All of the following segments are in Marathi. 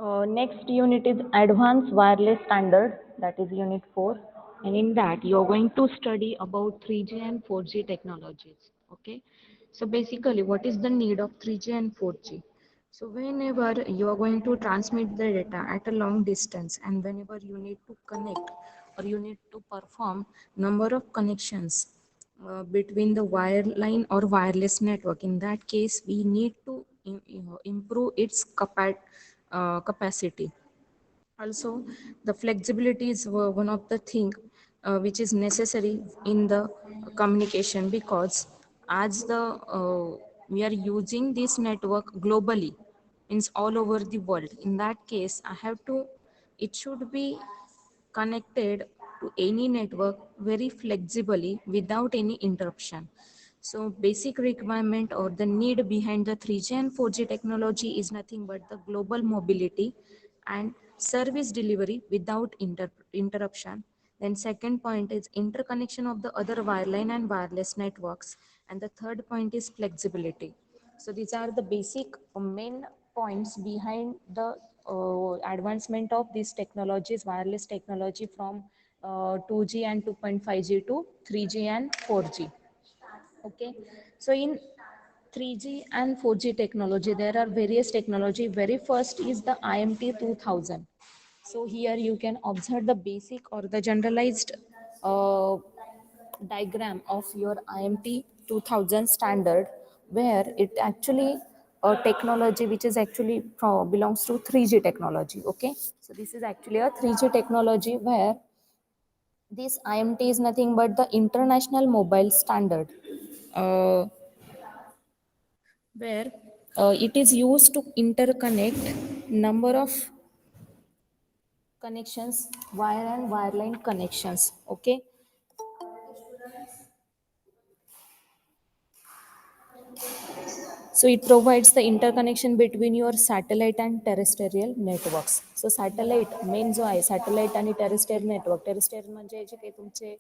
Next unit is Advanced Wireless Standard, that is Unit 4. And in that you are going to study about 3G and 4G technologies. Okay, so basically what is the need of 3G and 4G? So whenever you are going to transmit the data at a long distance, and whenever you need to connect or you need to perform number of connections between the wireline or wireless network, in that case we need to improve its capacity. Also, the flexibility is one of the thing which is necessary in the communication, because as the we are using this network globally, means all over the world. In that case, I have to, it should be connected to any network very flexibly without any interruption. So basic requirement or the need behind the 3G and 4G technology is nothing but the global mobility and service delivery without interruption. Then second point is interconnection of the other wireline and wireless networks. And the third point is flexibility. So these are the basic main points behind the advancement of these technologies, wireless technology from 2G and 2.5G to 3G and 4G. Okay, so in 3G and 4G technology, there are various technology. Very first is the IMT 2000. So here you can observe the basic or the generalized uh, diagram of your IMT 2000 standard, where it actually a technology which is actually belongs to 3G technology. Okay, so this is actually a 3G technology, where this IMT is nothing but the international mobile standard, uh, where it is used to interconnect number of connections, wire and wireline connections. Okay, so it provides the interconnection between your satellite and terrestrial networks. So satellite main जो आहे सॅटेलाइट आणि टेरेस्ट्रियल नेटवर्क, टेरेस्ट्रियल म्हणजे जे काही तुमचे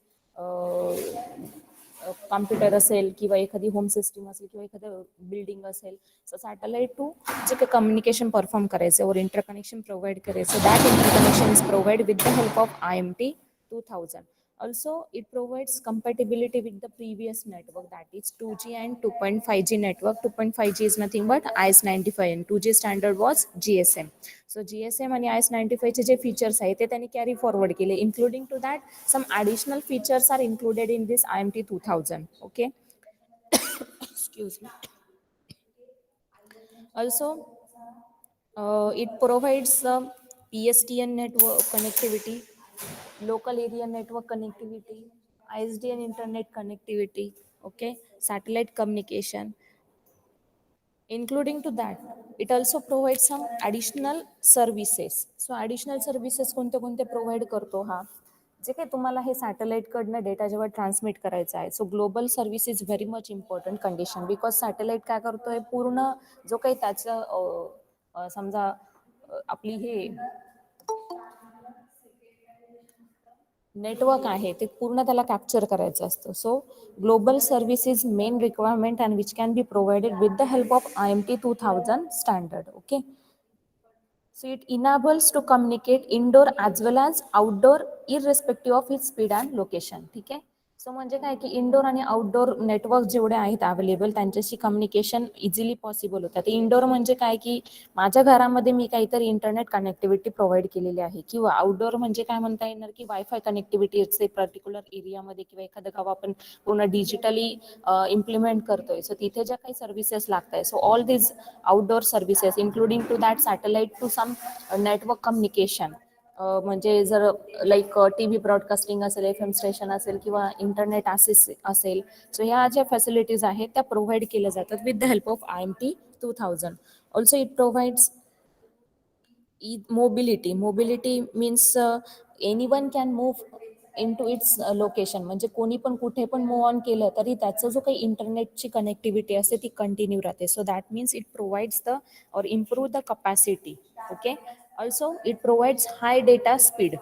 कॉम्प्युटर असेल किंवा एखादी होम सिस्टीम असेल किंवा एखादं बिल्डिंग असेल, सो सॅटेलाइट टू जे काही कम्युनिकेशन परफॉर्म करायचं और इंटरकनेक्शन प्रोव्हाइड करायचं, that interconnection is provide with the help of IMT 2000. Also, it provides compatibility with the previous network, that is 2G and 2.5G network. 2.5G is nothing but IS-95 and 2G standard was GSM. So GSM आणि IS-95 चे जे features आहेत ते त्यांनी carry forward केले. Including to that, some additional features are included in this IMT 2000. Okay. Excuse me. Also, it provides PSTN network connectivity, local area network connectivity, ISDN internet connectivity, okay, satellite communication. Including to that, it also provides some additional services. So additional services कोणते कोणते प्रोव्हाइड करतो हा, जे काही तुम्हाला हे सॅटेलाइट कडनं डेटा जेव्हा ट्रान्समिट करायचा आहे, so global service is very much important condition, because satellite काय करतोय, पूर्ण जो काही त्याचं समजा आपली हे नेटवर्क आहे ते पूर्ण त्याला कॅप्चर करायचं असतं. So global service is main requirement and which can be provided with the help of IMT 2000 standard. Okay, so it enables to communicate indoor as well as outdoor irrespective of its speed and location. ठीक आहे, सो म्हणजे काय की इंडोर आणि आउटडोर नेटवर्क जेवढे आहेत अवेलेबल त्यांच्याशी कम्युनिकेशन इझिली पॉसिबल होतात. इंडोर म्हणजे काय की माझ्या घरामध्ये मी काहीतरी इंटरनेट कनेक्टिव्हिटी प्रोव्हाइड केलेली आहे, किंवा आउटडोर म्हणजे काय म्हणता येणार की वायफाय कनेक्टिव्हिटी असते पर्टिक्युलर एरियामध्ये, किंवा एखादं गाव आपण पूर्ण डिजिटली इम्प्लिमेंट करतोय, सो तिथे ज्या काही सर्व्हिसेस लागत आहे, so all these outdoor services including to that satellite to some network communication, म्हणजे जर लाईक TV ब्रॉडकास्टिंग असेल, FM स्टेशन असेल किंवा इंटरनेट ॲक्सेस असेल, सो ह्या ज्या फॅसिलिटीज आहेत त्या प्रोव्हाइड केल्या जातात with the help of IMT 2000. Also it provides mobility. Mobility means anyone can move in to its location, म्हणजे कोणी पण कुठे पण मूव्ह ऑन केलं तरी त्याचं जो काही इंटरनेटची कनेक्टिव्हिटी असते ती कंटिन्यू राहते. So that means it provides the और improve the capacity. Okay, also it provides high data speed.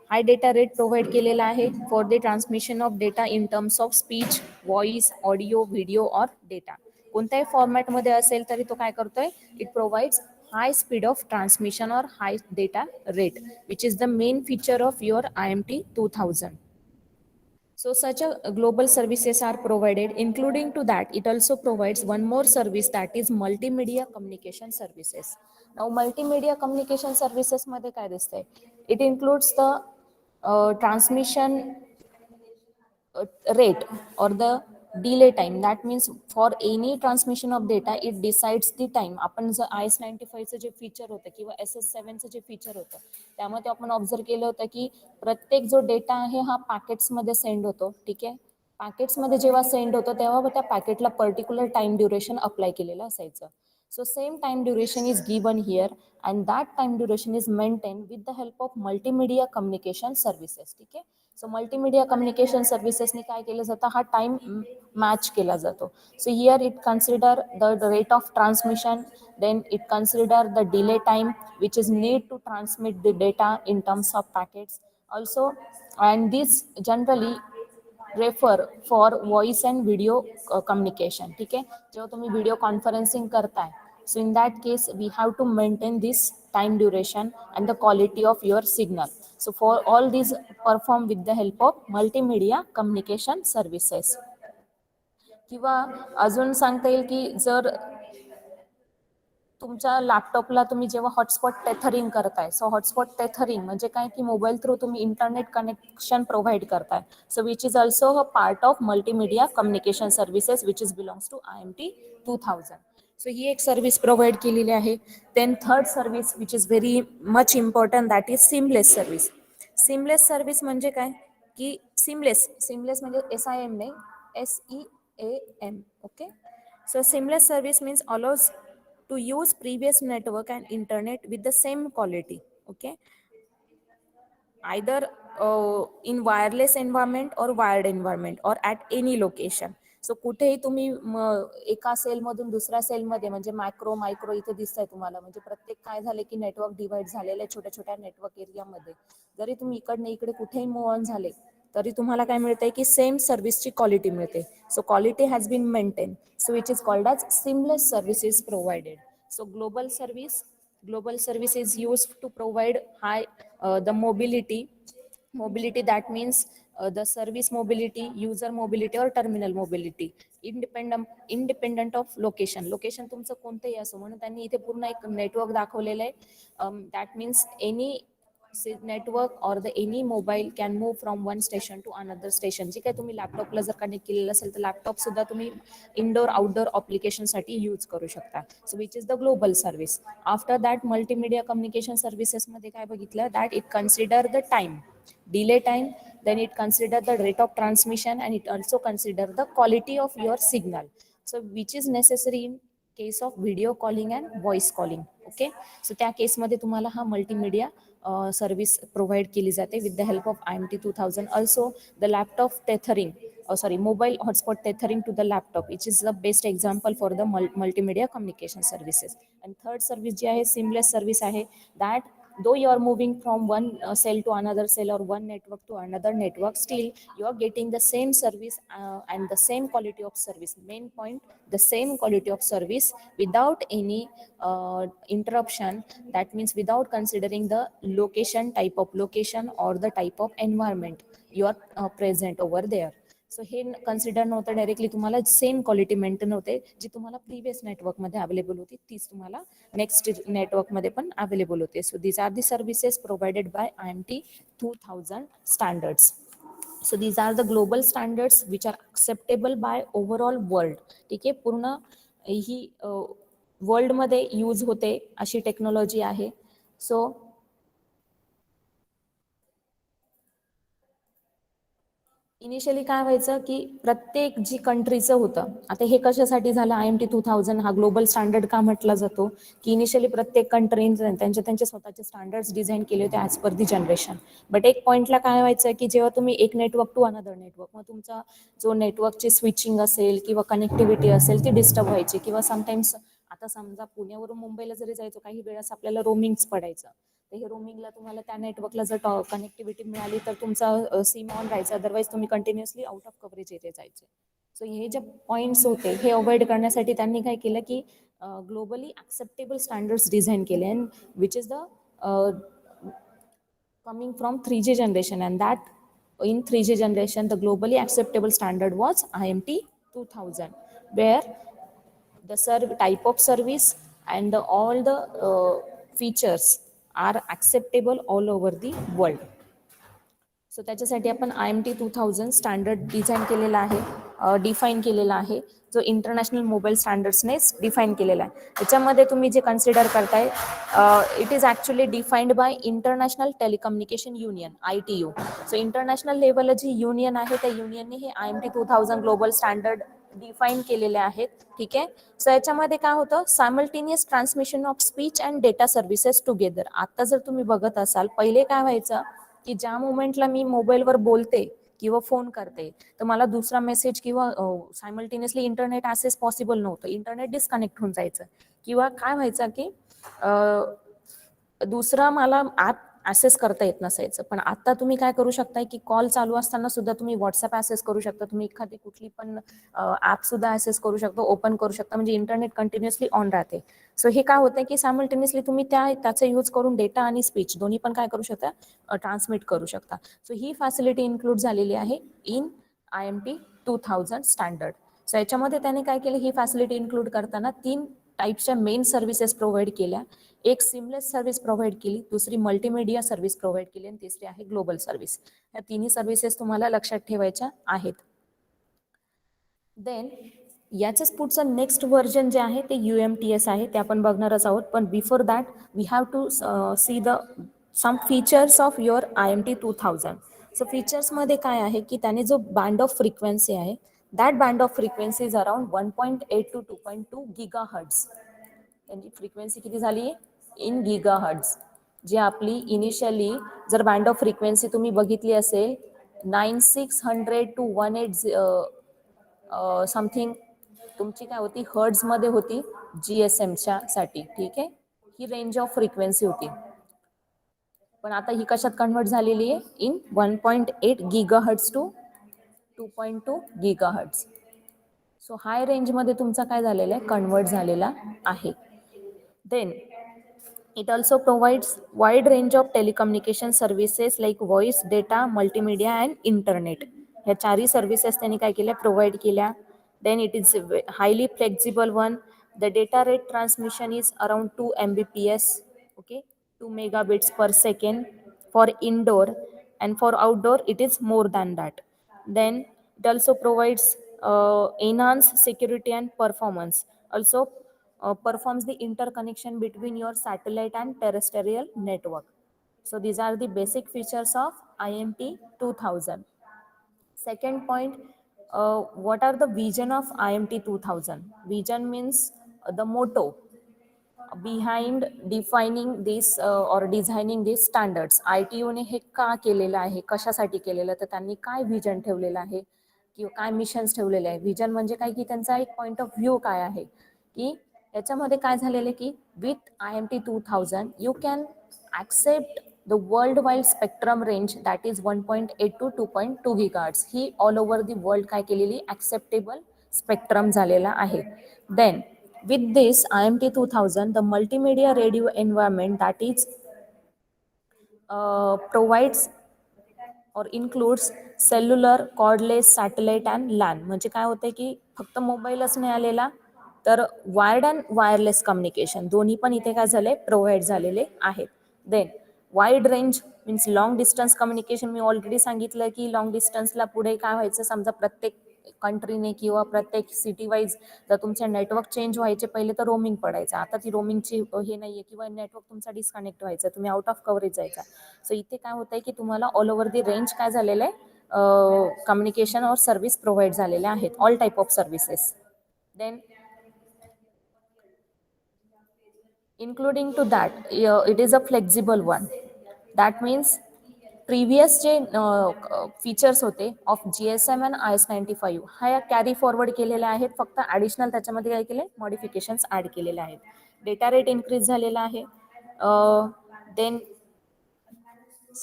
High data rate provide केलेला आहे for the transmission of data in terms of speech, voice, audio, video और डेटा. कोणत्याही फॉर्मॅटमध्ये असेल तरी तो काय करतोय, it provides high speed of transmission or high data rate, which is the main feature of your IMT 2000. So such a global services are provided, including to that, it also provides one more service, that is multimedia communication services. Now multimedia communication services मध्ये काय दिसतंय? It includes the transmission rate or the delay time. That means for any transmission of data it decides the time. आपण जर IS-95 चं जे फीचर होतं किंवा SS7 चं जे फीचर होतं त्यामध्ये आपण ऑब्झर्व केलं होतं की प्रत्येक जो डेटा आहे हा पॅकेट्समध्ये सेंड होतो. ठीक आहे, पॅकेट्समध्ये जेव्हा सेंड होतो तेव्हा त्या पॅकेटला पर्टिक्युलर टाइम ड्युरेशन अप्लाय केलेलं असायचं. So same time duration is given here, and that time duration is maintained with the help of multimedia communication services. ठीक आहे, सो मल्टीमीडिया कम्युनिकेशन सर्व्हिसेसनी काय केलं जातं, हा टाइम मॅच केला जातो. So here it consider the rate of transmission, then it consider the delay time which is need to transmit the data in terms of packets also, and this generally refer for voice and video communication. ठीक आहे, जेव्हा तुम्ही व्हिडिओ कॉन्फरन्सिंग करताय, so in that case we have to maintain this time duration and the quality of your signal. So for all these perform with the help of multimedia communication services. किंवा अजून सांगता येईल की जर तुमच्या लॅपटॉपला तुम्ही जेव्हा हॉटस्पॉट टेथरिंग करताय, सो हॉटस्पॉट टेथरिंग म्हणजे काय की मोबाईल थ्रू तुम्ही इंटरनेट कनेक्शन प्रोव्हाइड करताय, so which is also a part of multimedia communication services which is belongs to IMT 2000. So ही एक सर्व्हिस प्रोव्हाइड केलेली आहे. Then third service which is very much important, that is seamless service. Seamless service म्हणजे काय की सिमलेस म्हणजे SIM नाही, SEAM. Okay, so seamless service means allows to use previous network and internet with the same quality. Okay, either in wireless environment or wired environment or at any location. So कुठेही तुम्ही एका सेलमधून दुसऱ्या सेलमध्ये, म्हणजे मॅक्रो मायक्रो इथे दिसतंय तुम्हाला, म्हणजे प्रत्येक काय झाले की नेटवर्क डिवाइड झालेलं आहे छोट्या छोट्या नेटवर्क एरियामध्ये. जरी तुम्ही इकडनं इकडे कुठेही मूव्ह ऑन झाले तरी तुम्हाला काय मिळतंय की सेम सर्व्हिसची क्वालिटी मिळते. So quality has been maintain, so which is called as seamless services provided. So global service is used to provide high the mobility, that means the service mobility, user mobility or terminal mobility, independent of location तुमचं कोणतंही असो. म्हणून त्यांनी इथे पूर्ण एक नेटवर्क दाखवलेलं आहे. That means any network or the any mobile can move from one station to another station. जे काय तुम्ही लॅपटॉपला जर कनेक्ट केलेलं असेल तर लॅपटॉप सुद्धा तुम्ही इनडोर आउटडोर ॲप्लिकेशनसाठी यूज करू शकता. So which is the global service. After that multimedia communication सर्व्हिसेसमध्ये काय बघितलं, that it consider the time, delay time, then it consider the rate of transmission, and it also consider the quality of your signal, so which is necessary in case of video calling and voice calling. Okay, so त्या केसमध्ये तुम्हाला हा मल्टीमीडिया सर्व्हिस प्रोव्हाइड केली जाते with the help of IMT 2000. Also the laptop tethering, mobile hotspot tethering to the laptop, which is the best example for the multimedia communication services. And third service जी आहे seamless service आहे, that though you are moving from one cell to another cell or one network to another network, still you are getting the same service and the same quality of service. Main point, the same quality of service without any interruption. That means without considering the type of location or the type of environment you are present over there. So हे कन्सिडर नव्हतं, डायरेक्टली तुम्हाला सेम क्वालिटी मेंटेन होते जी तुम्हाला प्रिव्हियस नेटवर्कमध्ये अवेलेबल होती तीच तुम्हाला नेक्स्ट नेटवर्कमध्ये पण अवेलेबल होते. So these are the services provided by IMT 2000 standards. So these are the global standards which are acceptable by overall world. ठीक आहे, पूर्ण ही वर्ल्डमध्ये यूज होते अशी टेक्नॉलॉजी आहे. सो इनिशियली काय व्हायचं की प्रत्येक जी कंट्रीचं होतं, आता हे कशासाठी झालं, IMT 2000 हा ग्लोबल स्टँडर्ड का म्हटला जातो की इनिशियली प्रत्येक कंट्रीने त्यांचे स्वतःचे स्टँडर्ड्स डिझाईन केले होते as per the generation. But एक पॉईंटला काय व्हायचं की जेव्हा तुम्ही एक नेटवर्क टू अनदर नेटवर्क, मग तुमचा जो नेटवर्कची स्विचिंग असेल किंवा कनेक्टिव्हिटी असेल ती डिस्टर्ब व्हायची. किंवा समटाईम्स आता समजा पुण्यावरून मुंबईला जरी जायचं काही वेळेस आपल्याला रोमिंगच पडायचं, तर हे रोमिंगला तुम्हाला त्या नेटवर्कला जर कनेक्टिव्हिटी मिळाली तर तुमचा सिम ऑन राहायचा, अदरवाईज तुम्ही continuously out of coverage area जायचे. सो हे जे पॉईंट्स होते हे अवॉइड करण्यासाठी त्यांनी काय केलं की ग्लोबली ॲक्सेप्टेबल स्टँडर्ड्स डिझाईन केले, and which is the coming from 3G generation, and that in 3G generation the globally acceptable standard was IMT 2000, where the type of service and all the features are acceptable all over the world. So त्याच्यासाठी आपण IMT 2000 स्टँडर्ड डिझाईन केलेला आहे, डिफाईन केलेला आहे, जो इंटरनॅशनल मोबाईल स्टँडर्ड्सनेच डिफाईन केलेला आहे. याच्यामध्ये तुम्ही जे कन्सिडर करताय, it is actually defined by international telecommunication union ITU. So international लेवलला जी युनियन आहे त्या युनियनने हे IMT 2000 ग्लोबल स्टँडर्ड डिफाईन केलेले आहेत. ठीक आहे. सो याच्यामध्ये काय होतं, simultaneous transmission of speech and data services together. आता जर तुम्ही बघत असाल, पहिले काय व्हायचं की ज्या मोमेंटला मी मोबाईलवर बोलते किंवा फोन करते तर मला दुसरा मेसेज किंवा सायमल्टेनियसली इंटरनेट ॲक्सेस पॉसिबल नव्हतं, इंटरनेट डिस्कनेक्ट होऊन जायचं, किंवा काय व्हायचं की दुसरा मला ॲप ॲक्सेस करता येत नसायचं. पण आता तुम्ही काय करू शकताय की कॉल चालू असताना सुद्धा तुम्ही व्हॉट्सअप ॲक्सेस करू शकता, तुम्ही एखादी कुठली पण ॲप सुद्धा ॲक्सेस करू शकता, ओपन करू शकता, म्हणजे इंटरनेट कंटिन्युअसली ऑन राहते. सो हे काय होतंय की सायमल्टेनियसली तुम्ही त्याचा यूज करून डेटा आणि स्पीच दोन्ही पण काय करू शकता, ट्रान्समिट करू शकता. सो ही फॅसिलिटी इन्क्लूड झालेली आहे इन IMT 2000 स्टँडर्ड. सो याच्यामध्ये त्याने काय केलं, ही फॅसिलिटी इन्क्लूड करताना 3 टाईपच्या मेन सर्व्हिसेस प्रोव्हाइड केल्या. एक सिमलेस सर्व्हिस प्रोव्हाइड केली, दुसरी मल्टीमीडिया सर्व्हिस प्रोव्हाइड केली, आणि तिसरी आहे ग्लोबल सर्व्हिस. या तिन्ही सर्व्हिसेस तुम्हाला लक्षात ठेवायच्या आहेत. देन याच्याच पुढचं नेक्स्ट व्हर्जन जे आहे ते UMTS आहे, ते आपण बघणारच आहोत. पण before that we have to see the some features of your IMT 2000. So फीचर्समध्ये काय आहे की त्याने जो बँड ऑफ फ्रिक्वेन्सी आहे, that band of frequency is around 1.8 to 2.2 GHz. त्यांची फ्रिक्वेन्सी किती झाली इन GHz, जी आपली इनिशियली जर बँड ऑफ फ्रिक्वेन्सी तुम्ही बघितली असेल 9600 to 180 समथिंग तुमची काय होती, हर्ट्झमध्ये होती GSMच्या साठी. ठीक आहे, ही रेंज ऑफ फ्रिक्वेन्सी होती. पण आता ही कशात कन्वर्ट झालेली आहे, in 1.8 GHz to 2.2 GHz. So high रेंजमध्ये तुमचा काय झालेला आहे, कन्वर्ट झालेला आहे. Then it also provides wide range of telecommunication services like voice, data, multimedia and internet. ह्या चारही सर्व्हिसेस त्यांनी काय केल्या, प्रोव्हाइड केल्या. Then it is a highly flexible one. The data rate transmission is around 2 Mbps, okay, 2 megabits per second for indoor, and for outdoor it is more than that. Then it also provides enhanced security and performance. Also performs the interconnection between your satellite and terrestrial network. So these are the basic features of IMT 2000. Second point, what are the vision of IMT 2000? Vision means the motto behind defining this or designing these standards. ITU ने हे का केलेलं आहे, कशासाठी केलेलं, तर त्यांनी काय विजन ठेवलेलं आहे किंवा काय मिशन्स ठेवलेले आहे. विजन म्हणजे काय की त्यांचा एक पॉइंट ऑफ व्ह्यू काय आहे, की याच्यामध्ये काय झालेलं की with IMT 2000 you can accept the world wide spectrum range that is 1.8 to 2.2 GHz. ही ऑल ओव्हर दी वर्ल्ड काय केलेली ॲक्सेप्टेबल स्पेक्ट्रम झालेला आहे. Then with this IMT 2000, the multimedia radio environment that is provides or includes cellular, cordless, satellite and LAN. म्हणजे काय होतंय की फक्त मोबाईलच नाही आलेला, तर वायर्ड अँड वायरलेस कम्युनिकेशन दोन्ही पण इथे काय झाले, प्रोव्हाइड झालेले आहेत. Then wide range means long distance communication. मी ऑलरेडी सांगितलं की लॉंग डिस्टन्सला पुढे काय व्हायचं, समजा प्रत्येक कंट्रीने किंवा प्रत्येक सिटी वाईज जर तुमचे नेटवर्क चेंज व्हायचे, पहिले तर रोमिंग पडायचं, आता ती रोमिंगची हे नाहीये, किंवा नेटवर्क तुमचा डिस्कनेक्ट व्हायचा, तुम्ही आउट ऑफ कव्हरेज जायचा. सो इथे काय होतंय की तुम्हाला ऑल ओव्हर दी रेंज काय झालेलं आहे, कम्युनिकेशन और सर्व्हिस प्रोव्हाइड झालेल्या आहेत, all type of services. Then including to that it is a flexible one. That means previous जे फीचर्स होते ऑफ GSM and IS-95 ह्या कॅरी फॉरवर्ड केलेल्या आहेत, फक्त ॲडिशनल त्याच्यामध्ये काय केले, मॉडिफिकेशन्स ॲड केलेले आहेत. डेटा रेट इन्क्रीज झालेला आहे. देन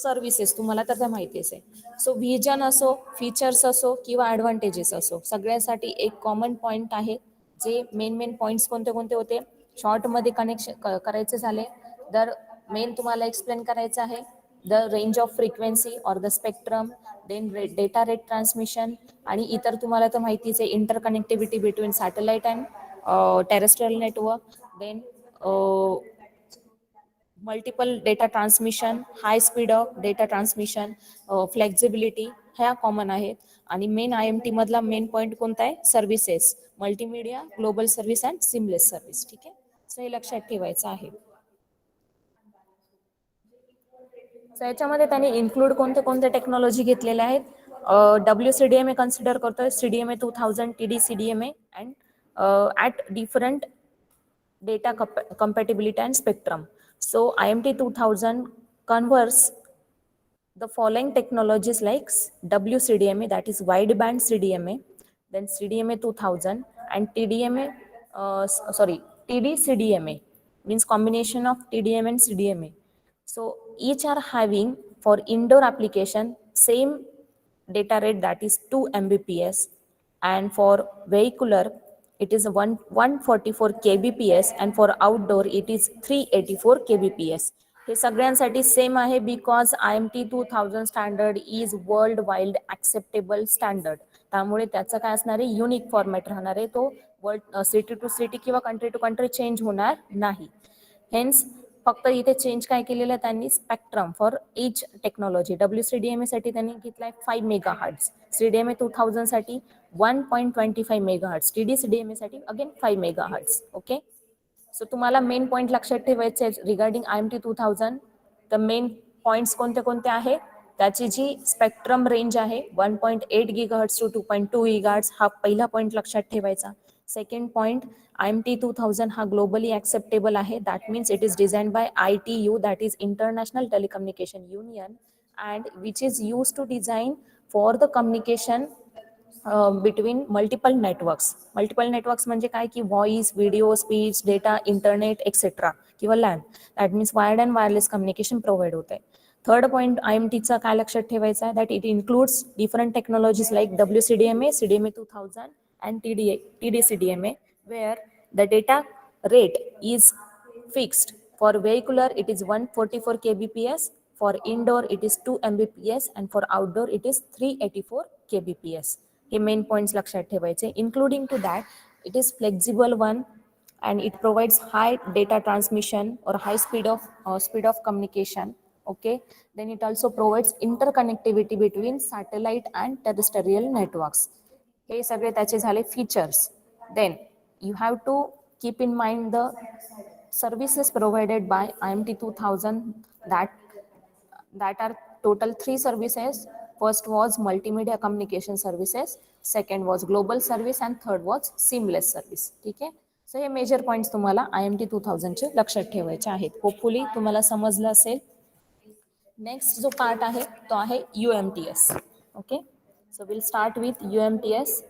सर्व्हिसेस तुम्हाला तर त्या माहितीच आहे. सो व्हिजन असो, फीचर्स असो किंवा ॲडव्हान्टेजेस असो, सगळ्यासाठी एक कॉमन पॉईंट आहे. जे मेन पॉईंट्स कोणते कोणते होते, शॉर्टमध्ये कनेक्शन करायचे झाले तर मेन तुम्हाला एक्सप्लेन करायचं आहे the range of frequency or the spectrum, then data rate transmission, आणि इतर तुम्हाला तर माहितीच आहे inter connectivity between satellite and terrestrial network, then multiple data transmission, high speed of data transmission, flexibility, ह्या कॉमन आहेत. आणि मेन IMT मधला मेन पॉईंट कोणता आहे, services, multimedia, global service and seamless service. ठीक आहे, सो हे लक्षात ठेवायचं आहे. सो याच्यामध्ये त्यांनी इन्क्लूड कोणते कोणते टेक्नॉलॉजी घेतलेल्या आहेत. WCDMA कन्सिडर करतोय, CDMA 2000, TD-CDMA and at different data compatibility and spectrum. So IMT 2000 converts the following technologies like WCDMA, that is wideband CDMA, then CDMA 2000 and TDMA, TD-CDMA means combination of TDMA and CDMA. So each are having for indoor application same data rate, that is 2 Mbps, and for vehicular it is 144 kbps, and for outdoor it is 384 kbps. हे सगळ्यांसाठी सेम आहे because IMT 2000 standard is world wide acceptable standard. त्यामुळे त्याचं काय असणार आहे, युनिक फॉर्मॅट राहणार आहे. तो वर्ल्ड सिटी टू सिटी किंवा कंट्री टू कंट्री चेंज होणार नाही. हेन्स फक्त इथे चेंज काय केलेलं आहे त्यांनी, spectrum for each technology. WCDMA साठी त्यांनी घेतलाय 5 मेगाहर्ट्ज, CDMA 2000 साठी 1.25 मेगाहर्ट्ज, TD-CDMA साठी अगेन 5 मेगाहर्ट्ज. ओके, सो तुम्हाला मेन पॉईंट लक्षात ठेवायचे आहे रिगार्डिंग IMT 2000. तर मेन पॉईंट्स कोणते कोणते आहे, त्याची जी स्पेक्ट्रम रेंज आहे 1.8 GHz टू 2.2 GHz, हा पहिला पॉईंट लक्षात ठेवायचा. सेकंड पॉईंट, IMT 2000 हा ग्लोबली ॲक्सेप्टेबल आहे. That means it is design by ITU, that is international telecommunication union, and which is use to design for the communication between multiple networks. Multiple networks म्हणजे काय की voice, video, speech, data, internet etcetera किंवा LAN. That means wired and wireless communication provide होत आहे. थर्ड पॉईंट IMTचा काय लक्षात ठेवायचा आहे, that it includes different technologies like WCDMA, CDMA 2000 and TD-CDMA, where the data rate is fixed. For vehicular it is 144 kbps, for indoor it is 2 Mbps, and for outdoor it is 384 kbps. हे मेन पॉइंट्स लक्षात ठेवायचे. Including to that it is flexible one, and it provides high data transmission or high speed of communication. Okay, then it also provides interconnectivity between satellite and terrestrial networks. हे सगळे त्याचे झाले features. Then you have to keep in mind the services provided by IMT 2000, that are total 3 services. First was multimedia communication services, second was global service, and third was seamless service. ठीक आहे, सो हे मेजर पॉईंट्स तुम्हाला IMT 2000 चे लक्षात ठेवायचे आहेत. होपफुली तुम्हाला समजलं असेल. नेक्स्ट जो पार्ट आहे तो आहे UMTS. Okay, so will start with UMTS.